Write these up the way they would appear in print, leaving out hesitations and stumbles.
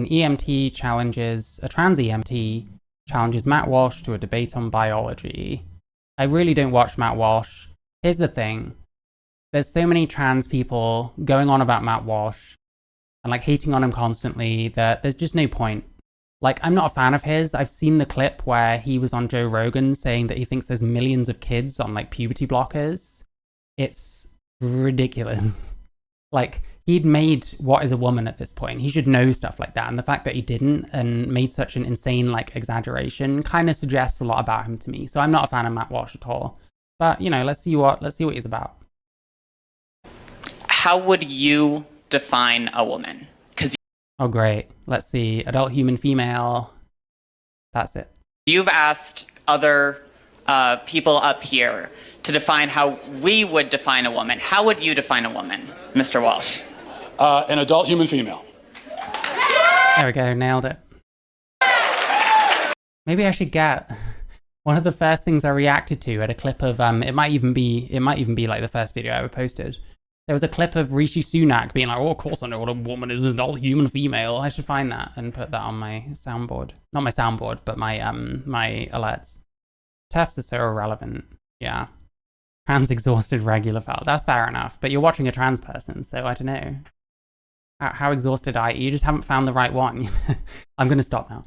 a trans EMT challenges Matt Walsh to a debate on biology. I really don't watch Matt Walsh. Here's the thing. There's so many trans people going on about Matt Walsh and like hating on him constantly that there's just no point. Like, I'm not a fan of his. I've seen the clip where he was on Joe Rogan saying that he thinks there's millions of kids on like puberty blockers. It's ridiculous. Like, he'd made What is a Woman at this point. He should know stuff like that. And the fact that he didn't and made such an insane like exaggeration kind of suggests a lot about him to me. So I'm not a fan of Matt Walsh at all. But, you know, let's see what he's about. How would you define a woman? Oh, great. Let's see. Adult human female. That's it. You've asked other people up here to define how we would define a woman. How would you define a woman, Mr. Walsh? An adult human female. There we go. Nailed it. Maybe I should get one of the first things I reacted to at a clip of it might even be like the first video I ever posted. There was a clip of Rishi Sunak being like, oh, of course I know what a woman is, an adult human female. I should find that and put that on my soundboard. Not my soundboard, but my my alerts. TERFs are so irrelevant. Yeah. Trans exhausted regular felt. That's fair enough. But you're watching a trans person, so I don't know. How exhausted are you? You just haven't found the right one. I'm going to stop now.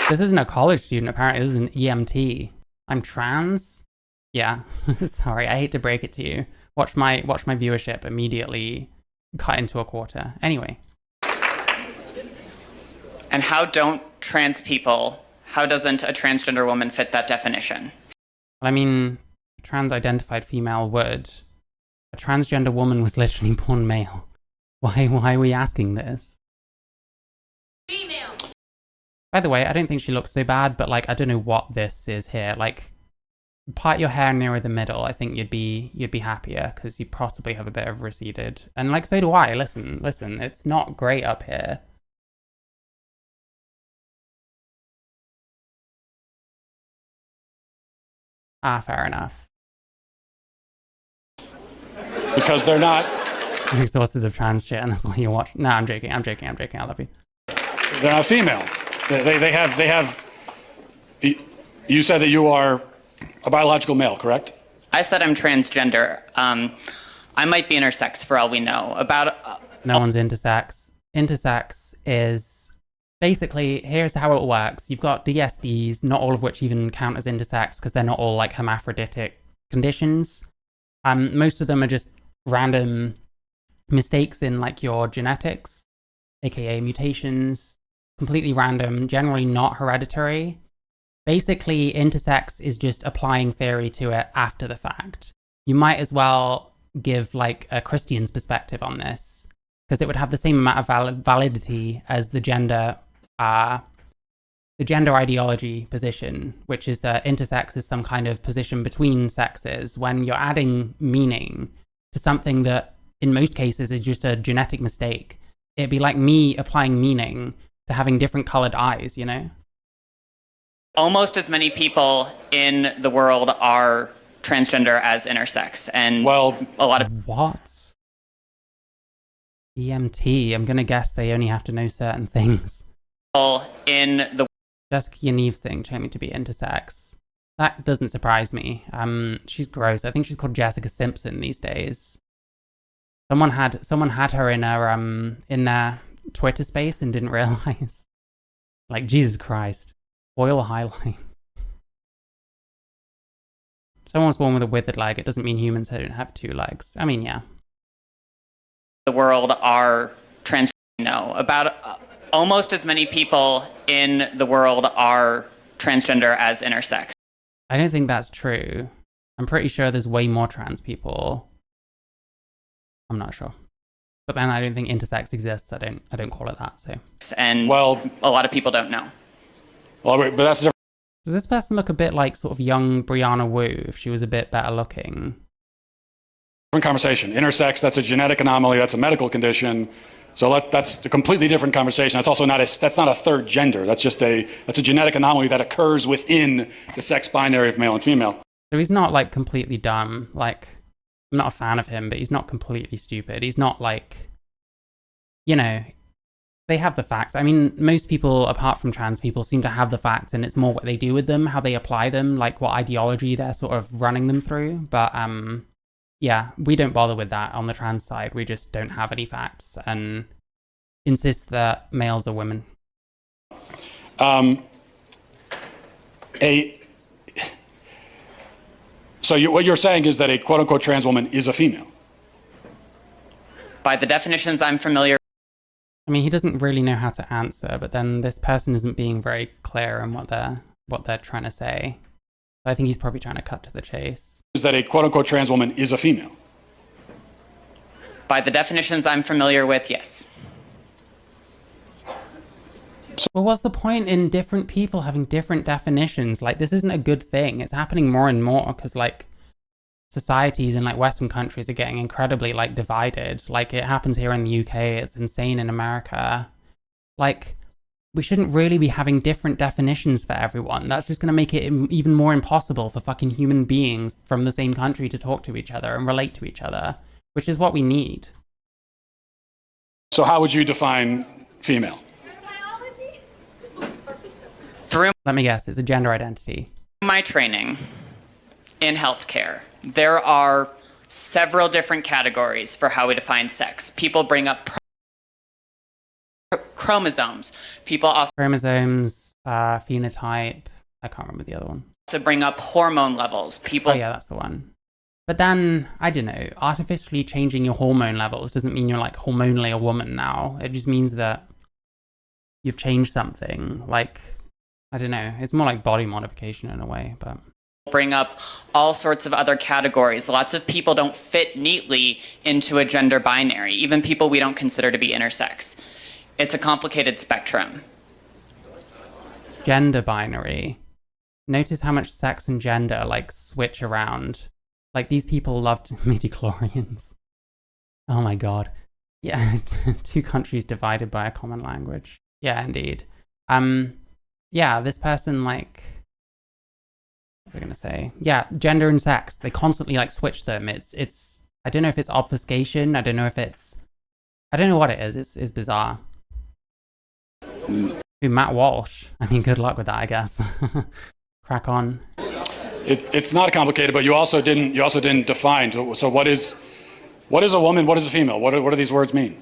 This isn't a college student, apparently. This is an EMT. I'm trans? Yeah. Sorry, I hate to break it to you. Watch my viewership immediately cut into a quarter. Anyway. And how doesn't a transgender woman fit that definition? I mean, a trans-identified female would. A transgender woman was literally born male. Why are we asking this? Female. By the way, I don't think she looks so bad, but like, I don't know what this is here. Like, part your hair nearer the middle. I think you'd be happier because you possibly have a bit of receded. And like, so do I. Listen, it's not great up here. Fair enough. Because they're not. I'm exhausted of trans shit, and that's why you watch. No, I'm joking. I love you. They're not female. They have. You said that you are a biological male, correct? I said I'm transgender. I might be intersex for all we know. No one's intersex. Intersex is basically, here's how it works. You've got DSDs, not all of which even count as intersex because they're not all like hermaphroditic conditions. Most of them are just random mistakes in like your genetics, aka mutations. Completely random, generally not hereditary. Basically, intersex is just applying theory to it after the fact. You might as well give like a Christian's perspective on this, because it would have the same amount of validity as the gender ideology position, which is that intersex is some kind of position between sexes when you're adding meaning to something that in most cases is just a genetic mistake. It'd be like me applying meaning to having different colored eyes, you know? Almost as many people in the world are transgender as intersex, and well, a lot of what? EMT, I'm gonna guess they only have to know certain things. people in the Jessica Yaniv thing turned me to be intersex. That doesn't surprise me. She's gross. I think she's called Jessica Simpson these days. Someone had her in their Twitter space and didn't realize. Like, Jesus Christ. Oil highlight. Someone's born with a withered leg. It doesn't mean humans don't have two legs. I mean, yeah. The world are trans. No, about almost as many people in the world are transgender as intersex. I don't think that's true. I'm pretty sure there's way more trans people. I'm not sure. But then I don't think intersex exists. I don't call it that, so. And well, a lot of people don't know. Well, but that's different. Does this person look a bit like sort of young Brianna Wu if she was a bit better looking? Different conversation. Intersex, that's a genetic anomaly. That's a medical condition. So that's a completely different conversation. That's also that's not a third gender. That's a genetic anomaly that occurs within the sex binary of male and female. So he's not like completely dumb. Like, I'm not a fan of him, but he's not completely stupid. He's not like, you know, they have the facts. I mean, most people, apart from trans people, seem to have the facts, and it's more what they do with them, how they apply them, like what ideology they're sort of running them through. But yeah, we don't bother with that on the trans side. We just don't have any facts and insist that males are women. So what you're saying is that a quote-unquote trans woman is a female? By the definitions I'm familiar. I mean, he doesn't really know how to answer, but then this person isn't being very clear on what they're trying to say. I think he's probably trying to cut to the chase. Is that a quote-unquote trans woman is a female? By the definitions I'm familiar with, yes. Well, what's the point in different people having different definitions? Like, this isn't a good thing. It's happening more and more because, like, societies in, like, Western countries are getting incredibly, like, divided. Like, it happens here in the UK. It's insane in America. Like, we shouldn't really be having different definitions for everyone. That's just going to make it even more impossible for fucking human beings from the same country to talk to each other and relate to each other, which is what we need. So how would you define female? Through Let me guess, it's a gender identity. my training in healthcare, there are several different categories for how we define sex. People bring up chromosomes. People also Chromosomes, phenotype, I can't remember the other one. bring up hormone levels. People Oh yeah, that's the one. But then, I don't know, artificially changing your hormone levels doesn't mean you're like hormonally a woman now. It just means that you've changed something. Like, I don't know, it's more like body modification in a way, but... bring up all sorts of other categories. Lots of people don't fit neatly into a gender binary, even people we don't consider to be intersex. It's a complicated spectrum. Gender binary. Notice how much sex and gender, like, switch around. Like, these people loved midi-chlorians. Oh my god. Yeah, two countries divided by a common language. Yeah, indeed. Yeah, this person, like... What was I gonna say? Yeah, gender and sex. They constantly, like, switch them. It's... I don't know if it's obfuscation. I don't know if it's... I don't know what it is. It's bizarre. Ooh, Matt Walsh. I mean, good luck with that, I guess. Crack on. It's not complicated, but you also didn't define. So what is a woman? What is a female? What do these words mean?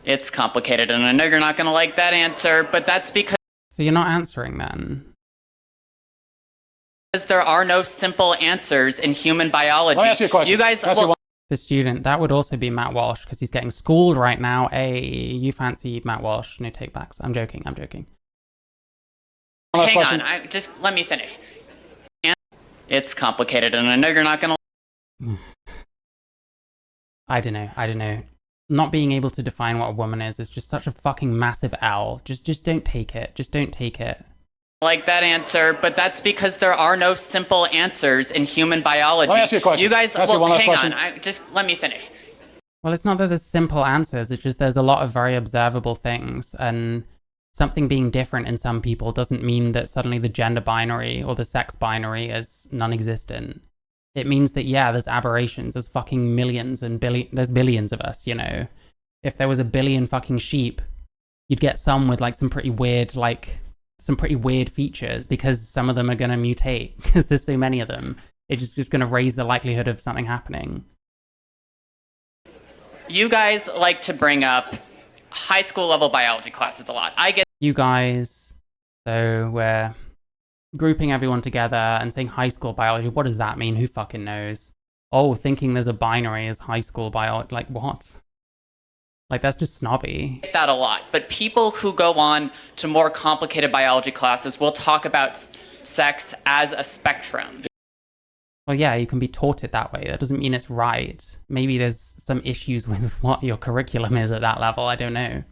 It's complicated, and I know you're not going to like that answer, but that's because So you're not answering then? there are no simple answers in human biology. Let me ask you a question. You guys, Can I ask you well, The student, that would also be Matt Walsh, because he's getting schooled right now. Hey, you fancy Matt Walsh? No takebacks. I'm joking. One last hang question. on, just let me finish. It's complicated, and I know you're not going to... I don't know. Not being able to define what a woman is just such a fucking massive L. Just don't take it. Just don't take it. like that answer, but that's because there are no simple answers in human biology. Let me ask you a question. You guys, Can I ask you well, one last hang question? on, just let me finish. Well, it's not that there's simple answers. It's just there's a lot of very observable things, and something being different in some people doesn't mean that suddenly the gender binary or the sex binary is non-existent. It means that, yeah, there's aberrations. There's fucking millions and there's billions of us, you know. If there was a billion fucking sheep, you'd get some with like some pretty weird features, because some of them are going to mutate because there's so many of them. It's just going to raise the likelihood of something happening. You guys like to bring up high school level biology classes a lot. I get You guys, so we're grouping everyone together and saying high school biology. What does that mean? Who fucking knows? Oh, thinking there's a binary is high school biology. Like, what? Like, that's just snobby. that a lot, but people who go on to more complicated biology classes will talk about sex as a spectrum. Well, yeah, you can be taught it that way. That doesn't mean it's right. Maybe there's some issues with what your curriculum is at that level. I don't know.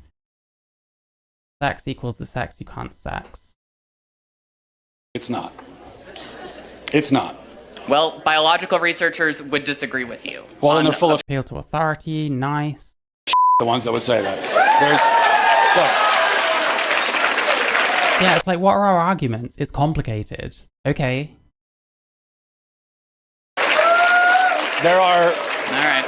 Sex equals the sex you can't sex. It's not. It's not. Well, biological researchers would disagree with you. Well, and they're full of Appeal to authority, nice. the ones that would say that. Look, Yeah, it's like, what are our arguments? It's complicated. Okay. There are All right.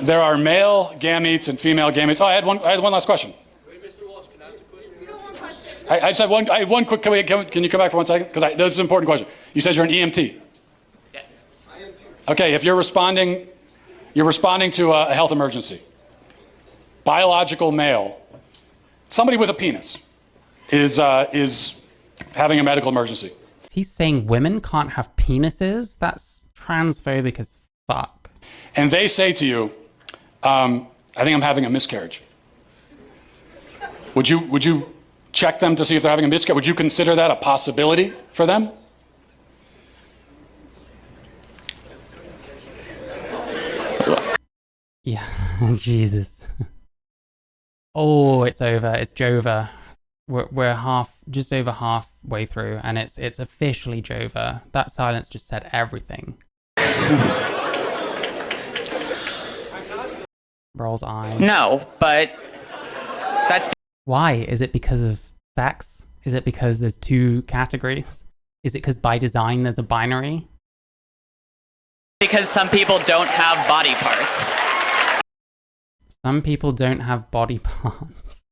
there are male gametes and female gametes. Oh, I had one last question. I just had one. I had one quick. Can you come back for 1 second? Because this is an important question. You said you're an EMT. Yes. Okay, if you're responding to a health emergency. Biological male, somebody with a penis, is having a medical emergency. He's saying women can't have penises? That's transphobic as fuck. And they say to you, I think I'm having a miscarriage. Would you check them to see if they're having a miscarriage? Would you consider that a possibility for them? Yeah, Jesus. Oh, it's over. It's Jova. We're just over halfway through, and it's officially Jova. That silence just said everything. Rolls eyes. No, but that's Why? Is it because of sex? Is it because there's two categories? Is it because by design there's a binary? because some people don't have body parts. Some people don't have body parts.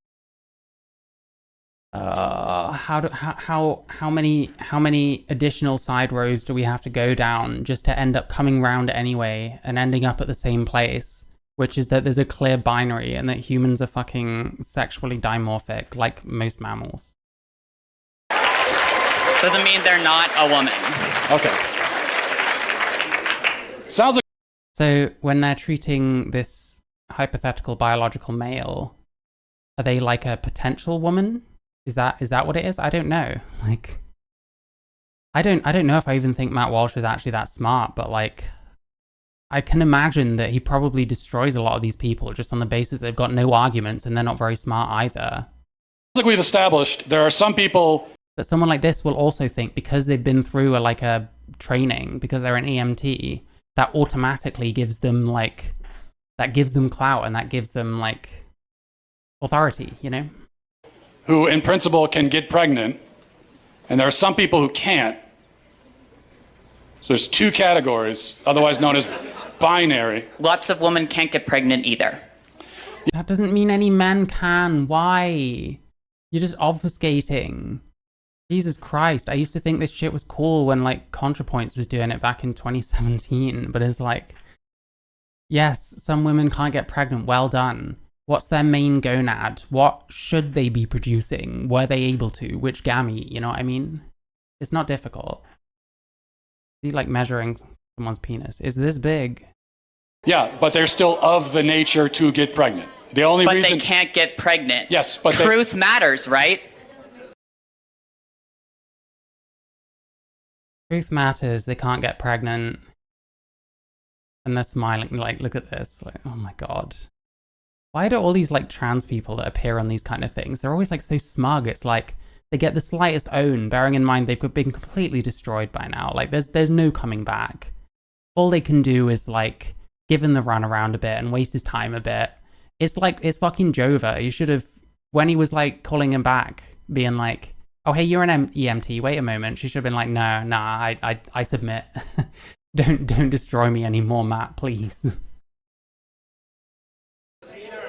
How many additional side roads do we have to go down just to end up coming round anyway and ending up at the same place, which is that there's a clear binary and that humans are fucking sexually dimorphic like most mammals. Doesn't mean they're not a woman. Okay. Sounds like. So when they're treating this hypothetical biological male, are they like a potential woman? Is that what it is? I don't know. Like, I don't know if I even think Matt Walsh is actually that smart, but like, I can imagine that he probably destroys a lot of these people just on the basis they've got no arguments and they're not very smart either. Like we've established, there are some people. But someone like this will also think because they've been through a training, because they're an EMT, that automatically gives them clout and that gives them like authority, you know? Who in principle can get pregnant, and there are some people who can't. So there's two categories, otherwise known as binary. Lots of women can't get pregnant either. That doesn't mean any men can. Why? You're just obfuscating. Jesus Christ, I used to think this shit was cool when like ContraPoints was doing it back in 2017, but it's like, yes, some women can't get pregnant, well done. What's their main gonad? What should they be producing? Were they able to? Which gamete? You know what I mean? It's not difficult. It's like measuring someone's penis. Is this big? Yeah, but they're still of the nature to get pregnant. The only But reason they can't get pregnant. Yes, but truth matters, right? Truth matters. They can't get pregnant. And they're smiling. Like, look at this. Like, oh my God. Why do all these like trans people that appear on these kind of things, they're always like so smug. It's like they get the slightest own, bearing in mind they've been completely destroyed by now. Like there's no coming back. All they can do is like give him the run around a bit and waste his time a bit. It's like, it's fucking Jova. You should have, when he was like calling him back, being like, oh, hey, you're an EMT, wait a moment. She should have been like, no, nah, I submit. Don't destroy me anymore, Matt, please.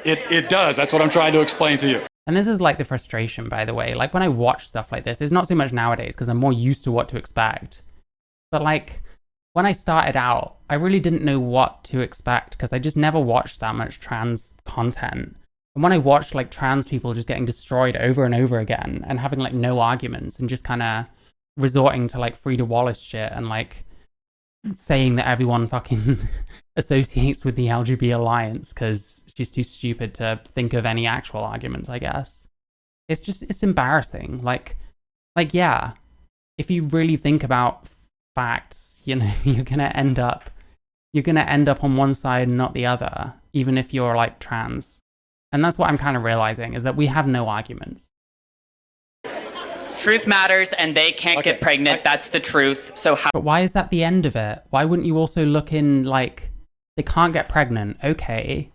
it does. That's what I'm trying to explain to you. And this is like the frustration, by the way. Like when I watch stuff like this, it's not so much nowadays because I'm more used to what to expect. But like when I started out, I really didn't know what to expect because I just never watched that much trans content. And when I watched like trans people just getting destroyed over and over again and having like no arguments and just kind of resorting to like Frida Wallace shit and like saying that everyone fucking associates with the LGB alliance because she's too stupid to think of any actual arguments, I guess. It's embarrassing. Like, yeah, if you really think about facts, you know, you're gonna end up on one side and not the other, even if you're like trans. And that's what I'm kind of realizing is that we have no arguments. Truth matters and they can't get pregnant. That's the truth. So how? But why is that the end of it? Why wouldn't you also look in like, they can't get pregnant. Okay.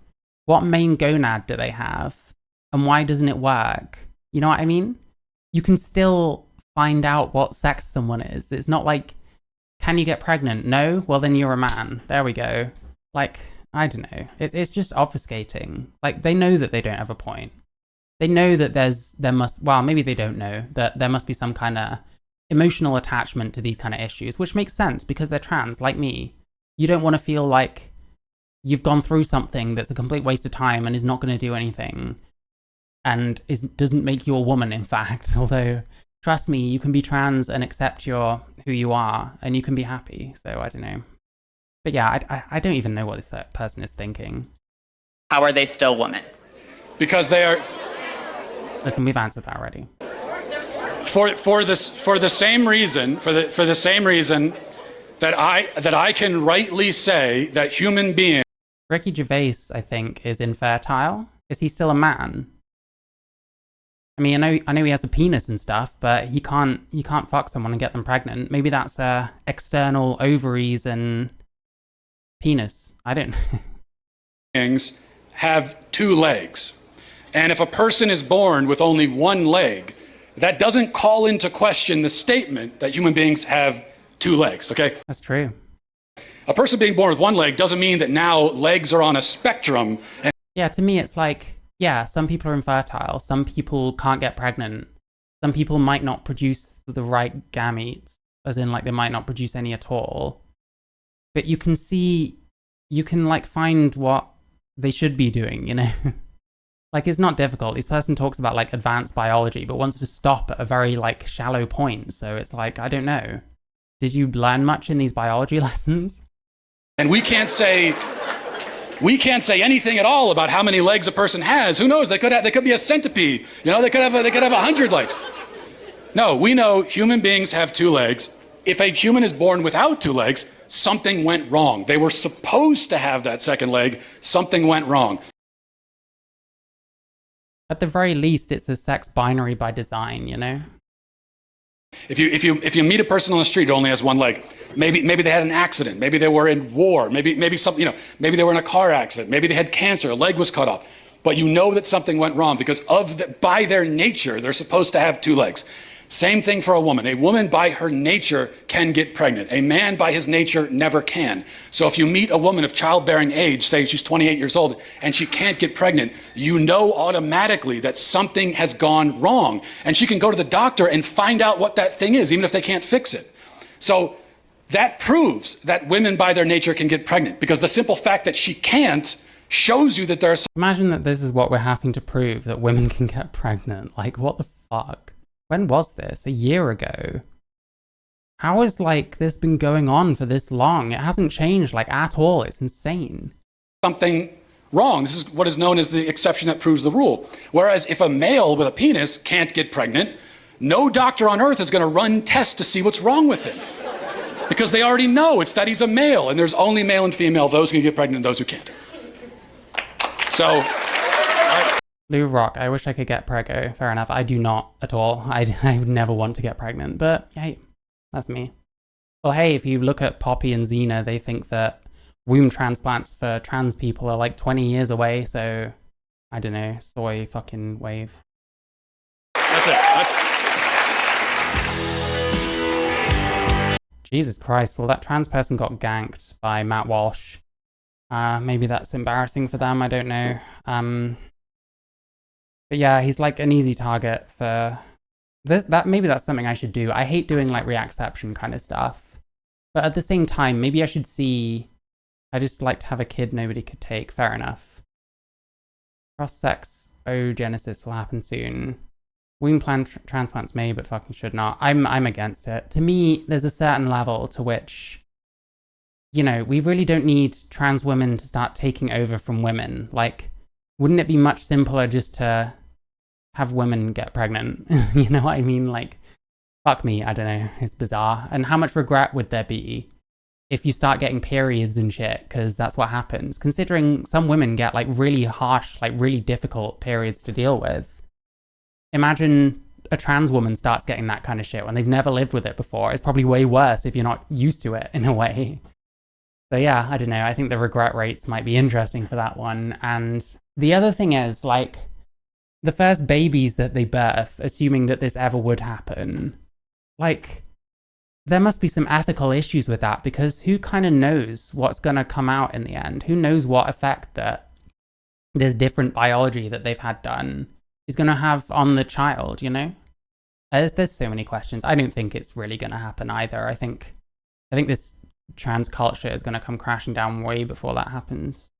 What main gonad do they have? And why doesn't it work? You know what I mean? You can still find out what sex someone is. It's not like Can you get pregnant? No? Well, then you're a man. There we go. Like, I don't know. It's just obfuscating. Like, they know that they don't have a point. They know that maybe they don't know, that there must be some kind of emotional attachment to these kind of issues, which makes sense because they're trans, like me. You don't want to feel like you've gone through something that's a complete waste of time and is not going to do anything and doesn't make you a woman, in fact. Although, trust me, you can be trans and accept who you are and you can be happy. So, I don't know. But yeah, I don't even know what this person is thinking. How are they still women? Because they are... Listen, we've answered that already. For the same reason that I can rightly say that human beings... Ricky Gervais, I think, is infertile. Is he still a man? I mean, I know he has a penis and stuff, but you can't fuck someone and get them pregnant. Maybe that's external ovaries and penis. I don't know. Have two legs. And if a person is born with only one leg, that doesn't call into question the statement that human beings have two legs, okay? That's true. A person being born with one leg doesn't mean that now legs are on a spectrum. Yeah, to me it's like, yeah, some people are infertile, some people can't get pregnant, some people might not produce the right gametes, as in like they might not produce any at all. But you can like find what they should be doing, you know? Like, it's not difficult. This person talks about like advanced biology, but wants to stop at a very like shallow point. So it's like, I don't know. Did you learn much in these biology lessons? And we can't say anything at all about how many legs a person has. Who knows? They could be a centipede. You know, they could have 100 legs. No, we know human beings have two legs. If a human is born without two legs, something went wrong. They were supposed to have that second leg. Something went wrong. At the very least, it's a sex binary by design, you know? If you meet a person on the street who only has one leg, maybe they had an accident, maybe they were in war, maybe something, you know, maybe they were in a car accident, maybe they had cancer, a leg was cut off, but you know that something went wrong because by their nature they're supposed to have two legs. Same thing for a woman. A woman by her nature can get pregnant. A man by his nature never can. So if you meet a woman of childbearing age, say she's 28 years old, and she can't get pregnant, you know automatically that something has gone wrong. And she can go to the doctor and find out what that thing is, even if they can't fix it. So that proves that women by their nature can get pregnant, because the simple fact that she can't shows you that there are... Imagine that this is what we're having to prove, that women can get pregnant. Like, what the fuck? When was this? A year ago? How has, like, this been going on for this long? It hasn't changed, like, at all. It's insane. Something wrong. This is what is known as the exception that proves the rule. Whereas if a male with a penis can't get pregnant, no doctor on earth is going to run tests to see what's wrong with him. Because they already know it's that he's a male, and there's only male and female, those who can get pregnant and those who can't. So... Lou Rock, I wish I could get preggo. Fair enough. I do not at all. I would never want to get pregnant, but hey, that's me. Well, hey, if you look at Poppy and Xena, they think that womb transplants for trans people are like 20 years away, so I don't know, soy fucking wave. That's it. Jesus Christ, well, that trans person got ganked by Matt Walsh. Maybe that's embarrassing for them, I don't know. But yeah, he's like an easy target for this. Maybe that's something I should do. I hate doing like reacception kind of stuff. But at the same time, maybe I should see... I just like to have a kid nobody could take. Fair enough. Cross-sex oogenesis will happen soon. Womb transplants may, but fucking should not. I'm against it. To me, there's a certain level to which, you know, we really don't need trans women to start taking over from women. Like, wouldn't it be much simpler just to have women get pregnant? You know what I mean? Like, fuck me, I don't know. It's bizarre. And how much regret would there be if you start getting periods and shit? Because that's what happens. Considering some women get like really harsh, like really difficult periods to deal with. Imagine a trans woman starts getting that kind of shit when they've never lived with it before. It's probably way worse if you're not used to it in a way. So yeah, I don't know. I think the regret rates might be interesting for that one. And the other thing is, like, the first babies that they birth, assuming that this ever would happen, like, there must be some ethical issues with that, because who kind of knows what's going to come out in the end? Who knows what effect that this different biology that they've had done is going to have on the child, you know? There's so many questions. I don't think it's really going to happen either. I think this trans culture is going to come crashing down way before that happens.